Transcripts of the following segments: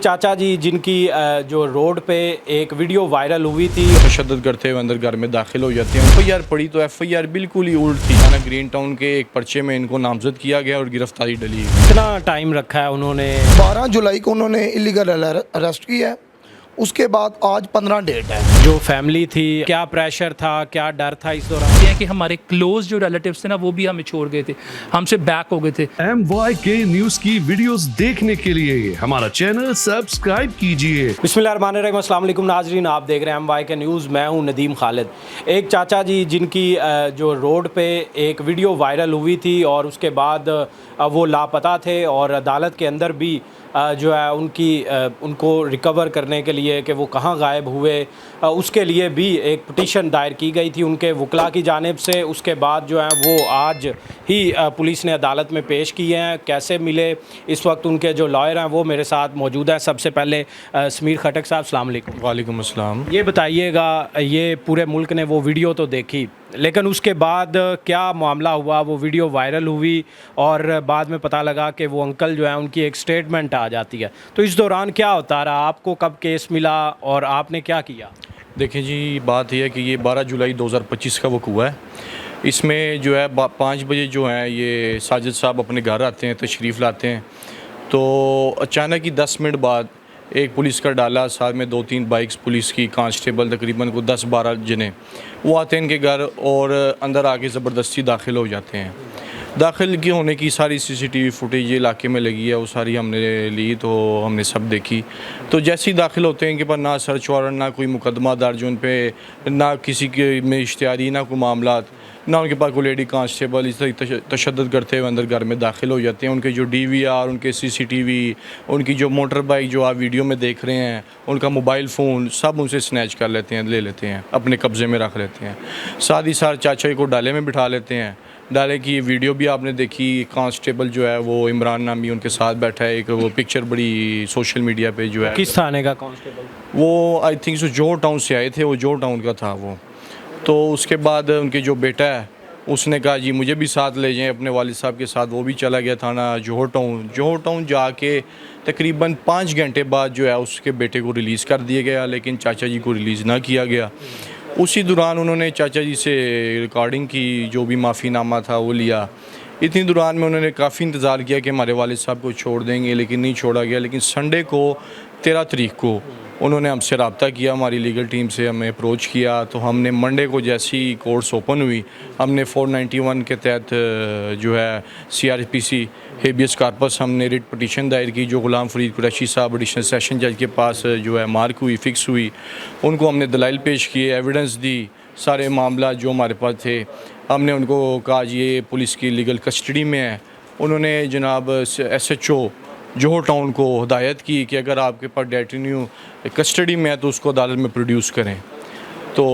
चाचा जी जिनकी जो रोड पे एक वीडियो वायरल हुई थी, तशद्दुद करते हुए अंदर घर में दाखिल हो जाते हैं। FIR पड़ी तो FIR बिल्कुल ही उल्ट थी। थाना ग्रीन टाउन के एक पर्चे में इनको नामजद किया गया और गिरफ्तारी डली। कितना टाइम रखा है उन्होंने? 12 जुलाई को उन्होंने इलीगल अरेस्ट किया है। उसके बाद आज 15 डेट है। जो फैमिली थी, क्या प्रेशर था, क्या डर था इस दौरान? हैं कि हमारे क्लोज जो रिलेटिव्स थे ना वो भी हमें छोड़ गए थे, हमसे बैक हो गए थे। MYK न्यूज़ की वीडियोस देखने के लिए हमारा चैनल सब्सक्राइब कीजिए। बिस्मिल्लाहिर्रहमानिर्रहीम, अस्सलाम वालेकुम नाजरीन, आप देख रहे हैं MYK न्यूज़। मैं हूं नदीम खालिद। एक चाचा जी जिनकी जो रोड पे एक वीडियो वायरल हुई थी और उसके बाद वो लापता थे और अदालत के अंदर भी जो है उनको रिकवर करने के लिए कि वो कहाँ गायब हुए, उसके लिए भी एक पिटीशन दायर की गई थी उनके वकला की जानिब से। उसके बाद जो है वो आज ही पुलिस ने अदालत में पेश किए हैं। कैसे मिले, इस वक्त उनके जो लॉयर हैं वो मेरे साथ मौजूद हैं। सबसे पहले समीर खटक साहब, अस्सलाम वालेकुम। वालेकुम अस्सलाम। ये बताइएगा, ये पूरे मुल्क ने वो वीडियो तो देखी, लेकिन उसके बाद क्या मामला हुआ? वो वीडियो वायरल हुई और बाद में पता लगा कि वो अंकल जो है उनकी एक स्टेटमेंट आ जाती है। तो इस दौरान क्या होता रहा? आपको कब केस मिला और आपने क्या किया? देखें जी, बात यह है कि ये 12 जुलाई 2025 का वक़ूआ है। इसमें जो है 5 बजे जो है ये साजिद साहब अपने घर आते हैं, तशरीफ़ लाते हैं। तो अचानक ही 10 मिनट बाद एक पुलिस का डाला, साथ में 2-3 बाइक्स पुलिस की, कांस्टेबल तकरीबन को 10-12 जने, वो आते हैं इनके घर और अंदर आके ज़बरदस्ती दाखिल हो जाते हैं। दाखिल की होने की सारी CCTV फुटेज इलाके में लगी है, वो सारी हमने ली, तो हमने सब देखी। तो जैसे ही दाखिल होते हैं इनके पास ना सर्च वारंट, ना कोई मुकदमा दर्ज उन पे, ना किसी के में इश्तिहारी, ना कोई मामला, ना उनके पास कोई लेडी कांस्टेबल। इस तरह तशद्दुद करते हुए अंदर घर में दाखिल हो जाते हैं। उनके जो DVR, उनके CCTV, उनकी जो मोटर बाइक जो आप वीडियो में देख रहे हैं, उनका मोबाइल फ़ोन, सब उनसे स्नैच कर लेते हैं, ले लेते हैं, अपने कब्ज़े में रख लेते हैं। साथ ही साथ चाचा को डाले में बिठा लेते हैं। डाले की वीडियो भी आपने देखी, कांस्टेबल जो है वो इमरान नामी उनके साथ बैठा है। एक वो पिक्चर बड़ी सोशल मीडिया पे जो है। किस थाने का कांस्टेबल? वो आई थिंक सो जोर टाउन से आए थे, वो जोर टाउन का था वो। तो उसके बाद उनके जो बेटा है उसने कहा जी मुझे भी साथ ले जाएं अपने वालिद साहब के साथ। वो भी चला गया थाना जोहर टाउन जाके तकरीबन 5 घंटे बाद जो है उसके बेटे को रिलीज़ कर दिया गया, लेकिन चाचा जी को रिलीज़ ना किया गया। उसी दौरान उन्होंने चाचा जी से रिकॉर्डिंग की, जो भी माफ़ीनामा था वो लिया। इतनी दौरान में उन्होंने काफ़ी इंतज़ार किया कि हमारे वालिद साहब को छोड़ देंगे, लेकिन नहीं छोड़ा गया। लेकिन संडे को 13 तारीख को उन्होंने हमसे रब्ता किया, हमारी लीगल टीम से हमें अप्रोच किया। तो हमने मंडे को जैसी कोर्ट्स ओपन हुई, हमने 491 के तहत जो है CRPC हेबियस कार्पस हमने रिट पटिशन दायर की, जो गुलाम फरीद कुरैशी साहब एडिशनल सेशन जज के पास जो है मार्क हुई, फिक्स हुई। उनको हमने दलाइल पेश किए, एविडेंस दी, सारे मामला जो हमारे पास थे। हमने उनको कहा ये पुलिस की लीगल कस्टडी में है। उन्होंने जनाब SHO जोहर टाउन को हदायत की कि अगर आपके पास डेटिन्यू कस्टडी में है तो उसको अदालत में प्रोड्यूस करें। तो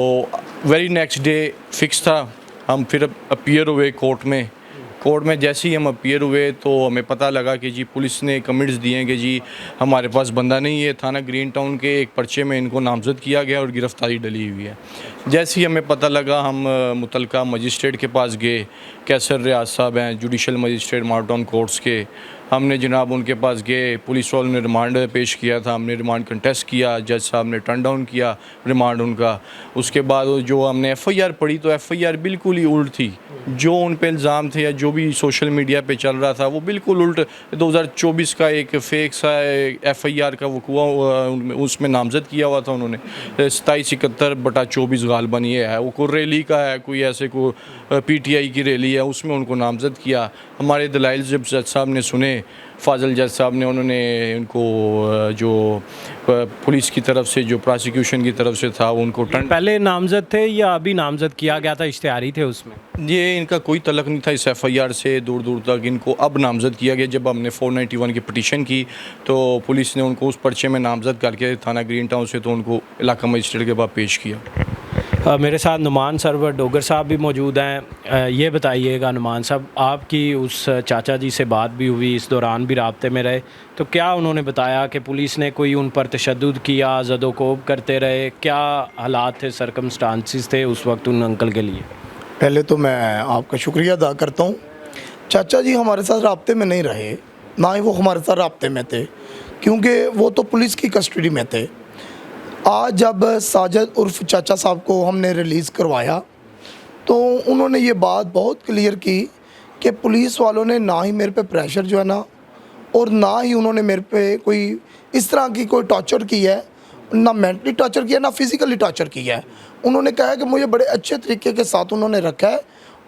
वेरी नेक्स्ट डे फिक्स था, हम फिर अपीयर हुए कोर्ट में। जैसे ही हम अपीयर हुए तो हमें पता लगा कि जी पुलिस ने कमिट्स दिए हैं कि जी हमारे पास बंदा नहीं है। थाना ग्रीन टाउन के एक पर्चे में इनको नामजद किया गया और गिरफ्तारी डली हुई है। जैसे ही हमें पता लगा हम मुतलका मजिस्ट्रेट के पास गए, कैसर रियाज साहब हैं जुडिशल मजिस्ट्रेट मार्टाउन कोर्ट्स के। हमने जनाब उनके पास गए, पुलिस वालों ने रिमांड पेश किया था, हमने रिमांड कंटेस्ट किया, जज साहब ने टर्न डाउन किया रिमांड उनका। उसके बाद जो हमने FIR पढ़ी तो FIR बिल्कुल ही उल्ट थी। जो उन पे इल्ज़ाम थे या जो भी सोशल मीडिया पे चल रहा था वो बिल्कुल उल्ट। 2024 का एक फ़ेक सा FIR का वक़ूआ उसमें नामज़द किया हुआ था उन्होंने, 2771/24 गालबन ये है। वो कोई रैली का है, कोई ऐसे को PTI की रैली है, उसमें उनको नामज़द किया। हमारे दलाइल जब जज साहब ने सुने, फाजल जज साहब ने, उन्होंने उनको जो पुलिस की तरफ से, जो प्रोसिक्यूशन की तरफ से था, उनको पहले नामजद थे या अभी नामजद किया गया था, इश्तिहारी थे उसमें? ये इनका कोई तल्लुक़ नहीं था इस FIR से, दूर दूर तक। इनको अब नामज़द किया गया। जब हमने 491 की पटिशन की तो पुलिस ने उनको उस पर्चे में नामज़द करके थाना ग्रीन टाउन से तो उनको इलाका मजिस्ट्रेट के पास पेश किया। मेरे साथ नुमान सरवर डोगर साहब भी मौजूद हैं। ये बताइएगा नुमान साहब, आपकी उस चाचा जी से बात भी हुई, इस दौरान भी राब्ते में रहे, तो क्या उन्होंने बताया कि पुलिस ने कोई उन पर तशद्दुद किया, ज़दोकोब करते रहे? क्या हालात थे, सरकमस्टांसिस थे उस वक्त उन अंकल के लिए? पहले तो मैं आपका शुक्रिया अदा करता हूँ। चाचा जी हमारे साथ राब्ते में नहीं रहे, ना ही वो हमारे साथ राब्ते में थे, क्योंकि वो तो पुलिस की कस्टडी में थे। आज जब साजिद उर्फ चाचा साहब को हमने रिलीज़ करवाया तो उन्होंने ये बात बहुत क्लियर की कि पुलिस वालों ने ना ही मेरे पे प्रेशर जो है ना, और ना ही उन्होंने मेरे पे कोई इस तरह की कोई टॉर्चर की है, ना मेंटली टॉर्चर किया, ना फिज़िकली टॉर्चर किया है। उन्होंने कहा है कि मुझे बड़े अच्छे तरीके के साथ उन्होंने रखा है,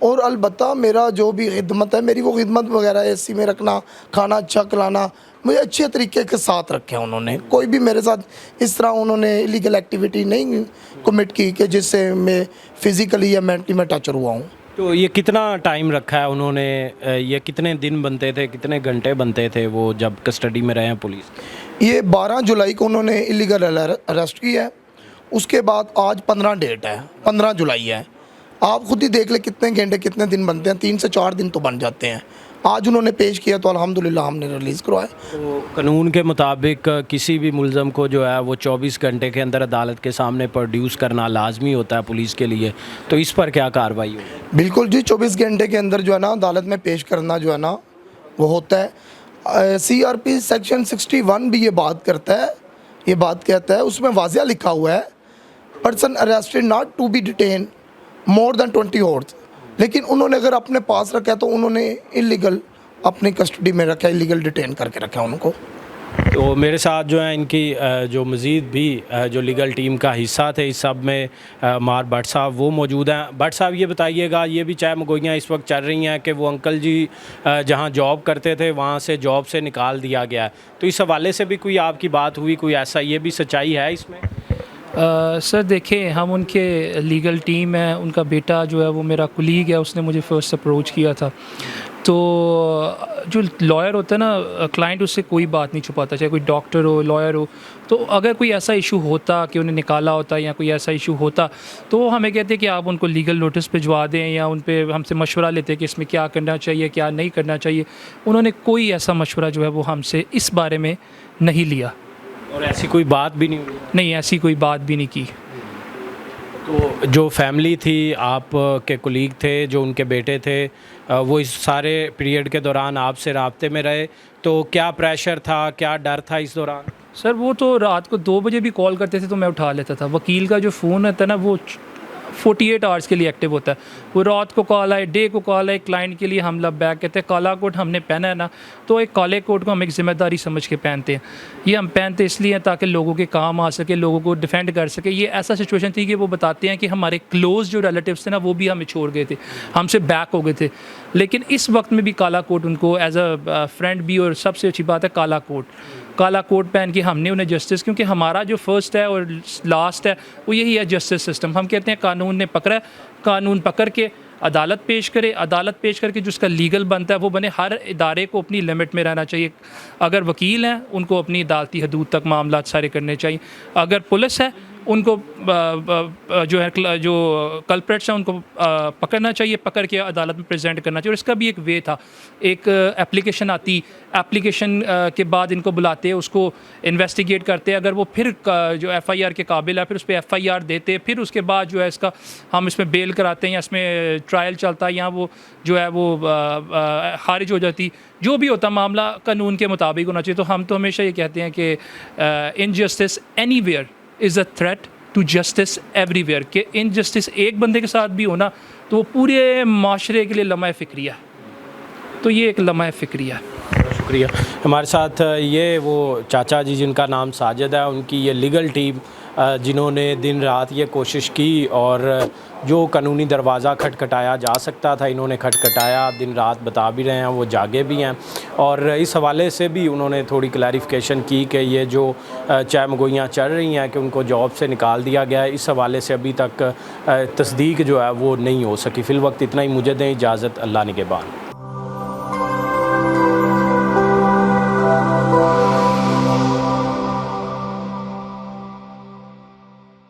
और अलबत्ता मेरा जो भी खिदमत है, मेरी वो खिदमत वगैरह एसी में रखना, खाना अच्छा खिलाना, मुझे अच्छे तरीके के साथ रखे हैं उन्होंने। कोई भी मेरे साथ इस तरह उन्होंने इलीगल एक्टिविटी नहीं कमिट की कि जिससे मैं फ़िज़िकली या मेंटली में टॉर्चर हुआ हूँ। तो ये कितना टाइम रखा है उन्होंने, ये कितने दिन बनते थे, कितने घंटे बनते थे वो जब कस्टडी में रहे हैं पुलिस? ये 12 जुलाई को उन्होंने इलीगल अरेस्ट किया है। उसके बाद आज 15 डेट है, 15 जुलाई है। आप खुद ही देख ले कितने घंटे कितने दिन बनते हैं, 3 से 4 दिन तो बन जाते हैं। आज उन्होंने पेश किया तो अल्हम्दुलिल्लाह हमने रिलीज़ करवाया। तो कानून के मुताबिक किसी भी मुलज़म को जो है वो 24 घंटे के अंदर अदालत के सामने प्रोड्यूस करना लाजमी होता है पुलिस के लिए, तो इस पर क्या कार्रवाई होगी? बिल्कुल जी, 24 घंटे के अंदर जो है ना अदालत में पेश करना जो है ना वो होता है। CRP सेक्शन 61 भी ये बात करता है, ये बात कहता है, उसमें वाज़िया लिखा हुआ है person arrested not to be detain more than 20 hours. लेकिन उन्होंने अगर अपने पास रखा है तो उन्होंने इलीगल अपनी कस्टडी में रखा है, इलीगल डिटेन करके रखा है उनको। तो मेरे साथ जो है इनकी जो मज़ीद भी जो लीगल टीम का हिस्सा थे इस सब में मार भट्ट साहब वो मौजूद हैं। भट्ट साहब ये बताइएगा, ये भी चाय मगोइयाँ इस वक्त चल रही हैं कि वो अंकल जी जहां जॉब करते थे वहां से जॉब से निकाल दिया गया है, तो इस हवाले से भी कोई आपकी बात हुई, कोई ऐसा, ये भी सच्चाई है इसमें? सर देखिए, हम उनके लीगल टीम है, उनका बेटा जो है वो मेरा कुलीग है, उसने मुझे फ़र्स्ट अप्रोच किया था। तो जो लॉयर होता है ना, क्लाइंट उससे कोई बात नहीं छुपाता, चाहे कोई डॉक्टर हो, लॉयर हो। तो अगर कोई ऐसा इशू होता कि उन्हें निकाला होता या कोई ऐसा इशू होता तो वो हमें कहते कि आप उनको लीगल नोटिस भिजवा दें या उन पे हमसे मशवरा लेते कि इसमें क्या करना चाहिए, क्या नहीं करना चाहिए। उन्होंने कोई ऐसा मशवरा जो है वो हमसे इस बारे में नहीं लिया, और ऐसी कोई बात भी नहीं हुई? नहीं, ऐसी कोई बात भी नहीं की। तो जो फैमिली थी, आप के कुलीग थे, जो उनके बेटे थे, वो इस सारे पीरियड के दौरान आपसे राब्ते में रहे, तो क्या प्रेशर था, क्या डर था इस दौरान? सर वो तो रात को 2 बजे भी कॉल करते थे तो मैं उठा लेता था। वकील का जो फ़ोन होता है ना वो 48 आवर्स के लिए एक्टिव होता है। वो रात को कॉल आए, डे को कॉल आए, क्लाइंट के लिए हमला बैक कहते हैं। काला कोट हमने पहना है ना, तो एक काले कोट को हम एक ज़िम्मेदारी समझ के पहनते हैं। ये हम पहनते इसलिए हैं ताकि लोगों के काम आ सके, लोगों को डिफेंड कर सके। ये ऐसा सिचुएशन थी कि वो बताते हैं कि हमारे क्लोज जो रिलेटिव्स थे ना वो भी हमें छोड़ गए थे, हमसे बैक हो गए थे। लेकिन इस वक्त में भी काला कोट उनको एज अ फ्रेंड भी, और सबसे अच्छी बात है काला कोट पहन के हमने उन्हें जस्टिस, क्योंकि हमारा जो फर्स्ट है और लास्ट है वो यही है, जस्टिस सिस्टम। हम कहते हैं कानून ने पकड़ा, कानून पकड़ के अदालत पेश करे, अदालत पेश करके जो उसका लीगल बनता है वो बने। हर इदारे को अपनी लिमिट में रहना चाहिए। अगर वकील हैं उनको अपनी अदालती हदूद तक मामला सारे करने चाहिए। अगर पुलिस है उनको जो है जो कल्प्रेट्स हैं उनको पकड़ना चाहिए, पकड़ के अदालत में प्रेजेंट करना चाहिए। और इसका भी एक वे था, एक एप्लीकेशन आती, एप्लीकेशन के बाद इनको बुलाते हैं, उसको इन्वेस्टिगेट करते हैं। अगर वो फिर जो FIR के काबिल है फिर उस पर FIR देते हैं, फिर उसके बाद जो है इसका हम इसमें बेल कराते हैं या इसमें ट्रायल चलता है या वो जो है वो खारिज हो जाती। जो भी होता मामला कानून के मुताबिक होना चाहिए। तो हम तो हमेशा ये कहते हैं कि injustice anywhere is a threat to justice everywhere, कि इनजस्टिस एक बंदे के साथ भी होना तो वो पूरे माशरे के लिए लम्हा फ़िक्रिया। तो ये एक लम्हा फ़िक्रिया। शुक्रिया। हमारे साथ ये वो चाचा जी जिनका नाम साजिद है, उनकी ये लीगल टीम जिन्होंने दिन रात ये कोशिश की और जो कानूनी दरवाज़ा खटखटाया जा सकता था इन्होंने खटखटाया, दिन रात बता भी रहे हैं, वो जागे भी हैं। और इस हवाले से भी उन्होंने थोड़ी क्लैरिफिकेशन की कि ये जो चाय मगोइयाँ चल रही हैं कि उनको जॉब से निकाल दिया गया है, इस हवाले से अभी तक तस्दीक जो है वो नहीं हो सकी। फ़िलवक्त इतना ही, मुझे दें इजाज़त, अल्लाह निगहबान।